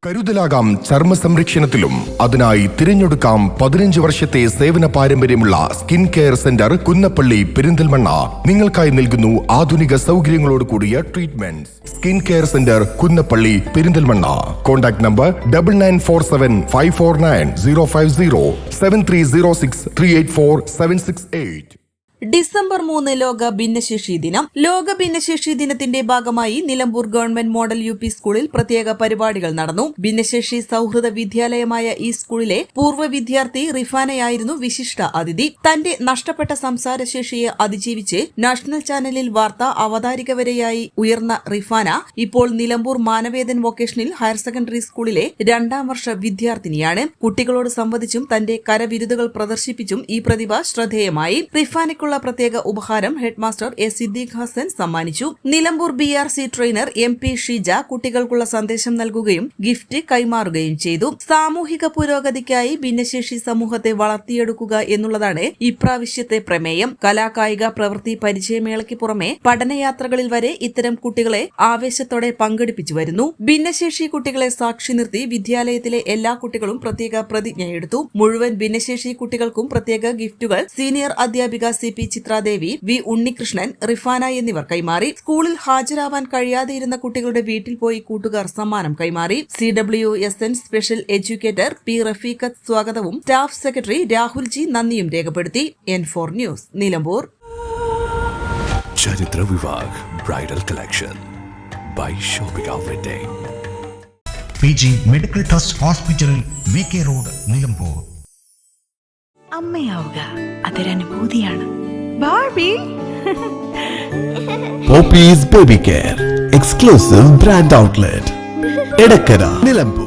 കരുതലാകാം ചർമ്മ സംരക്ഷണത്തിലും. അതിനായി തിരഞ്ഞെടുക്കാം 15 വർഷത്തെ സേവന പാരമ്പര്യമുള്ള skin care center Kunnappally Perinthalmanna. നിങ്ങൾക്കായി നൽകുന്നു ആധുനിക സൗകര്യങ്ങളോട് കൂടിയ treatment. Skin care center Kunnappally Perinthalmanna. Contact number 9947549050 7306384768. December 3 ലോക ഭിന്നശേഷി ദിനം. ലോക ഭിന്നശേഷി ദിനത്തിന്റെ ഭാഗമായി നിലമ്പൂർ ഗവൺമെന്റ് മോഡൽ UP സ്കൂളിൽ പ്രത്യേക പരിപാടികൾ നടന്നു. ഭിന്നശേഷി സൌഹൃദ വിദ്യാലയമായ ഈ സ്കൂളിലെ പൂർവ്വ വിദ്യാർത്ഥി റിഫാനയായിരുന്നു വിശിഷ്ട അതിഥി. തന്റെ നഷ്ടപ്പെട്ട സംസാരശേഷിയെ അതിജീവിച്ച് നാഷണൽ ചാനലിൽ വാർത്താ അവതാരിക വരെയായി ഉയർന്ന റിഫാന ഇപ്പോൾ Nilambur Manavedan vocational higher secondary സ്കൂളിലെ 2ാം വർഷ വിദ്യാർത്ഥിനിയാണ്. കുട്ടികളോട് സംവദിച്ചും തന്റെ കരവിരുതുകൾ പ്രദർശിപ്പിച്ചും ഈ പ്രതിഭ ശ്രദ്ധേയമായി. റിഫാനയ്ക്കുള്ള പ്രത്യേക ഉപഹാരം ഹെഡ്മാസ്റ്റർ സിദ്ദീഖ് ഹസൻ സമ്മാനിച്ചു. Nilambur BRC trainer MP Sheeja കുട്ടികൾക്കുള്ള സന്ദേശം നൽകുകയും ഗിഫ്റ്റ് കൈമാറുകയും ചെയ്തു. സാമൂഹിക പുരോഗതിക്കായി ഭിന്നശേഷി സമൂഹത്തെ വളർത്തിയെടുക്കുക എന്നുള്ളതാണ് ഇപ്രാവശ്യത്തെ പ്രമേയം. കലാകായിക പ്രവൃത്തി പരിചയമേളയ്ക്ക് പുറമെ പഠനയാത്രകളിൽ വരെ ഇത്തരം കുട്ടികളെ ആവേശത്തോടെ പങ്കെടുപ്പിച്ചു വരുന്നു. ഭിന്നശേഷി കുട്ടികളെ സാക്ഷി നിർത്തി വിദ്യാലയത്തിലെ എല്ലാ കുട്ടികളും പ്രത്യേക പ്രതിജ്ഞയെടുത്തു. മുഴുവൻ ഭിന്നശേഷി കുട്ടികൾക്കും പ്രത്യേക ഗിഫ്റ്റുകൾ സീനിയർ അധ്യാപിക CP ചിത്രാദേവി, V ഉണ്ണികൃഷ്ണൻ, റിഫാന എന്നിവർ കൈമാറി. സ്കൂളിൽ ഹാജരാവാൻ കഴിയാതെയിരുന്ന കുട്ടികളുടെ വീട്ടിൽ പോയി കൂട്ടുകാർ സമ്മാനം കൈമാറി. CWSN സ്പെഷ്യൽ എഡ്യൂക്കേറ്റർ P റഫീഖത്ത് സ്വാഗതവും സ്റ്റാഫ് സെക്രട്ടറി രാഹുൽ G നന്ദിയും രേഖപ്പെടുത്തി. N4 news, Nilambur. Charitra Vivah bridal collection by shopping outlet. PG medical trust hospital VK road, Nilambur. അമ്മയാവുക അതൊരനുഭൂതിയാണ്. Barbie Poppy's Baby Care, exclusive brand outlet, Edakkara, Nilambur.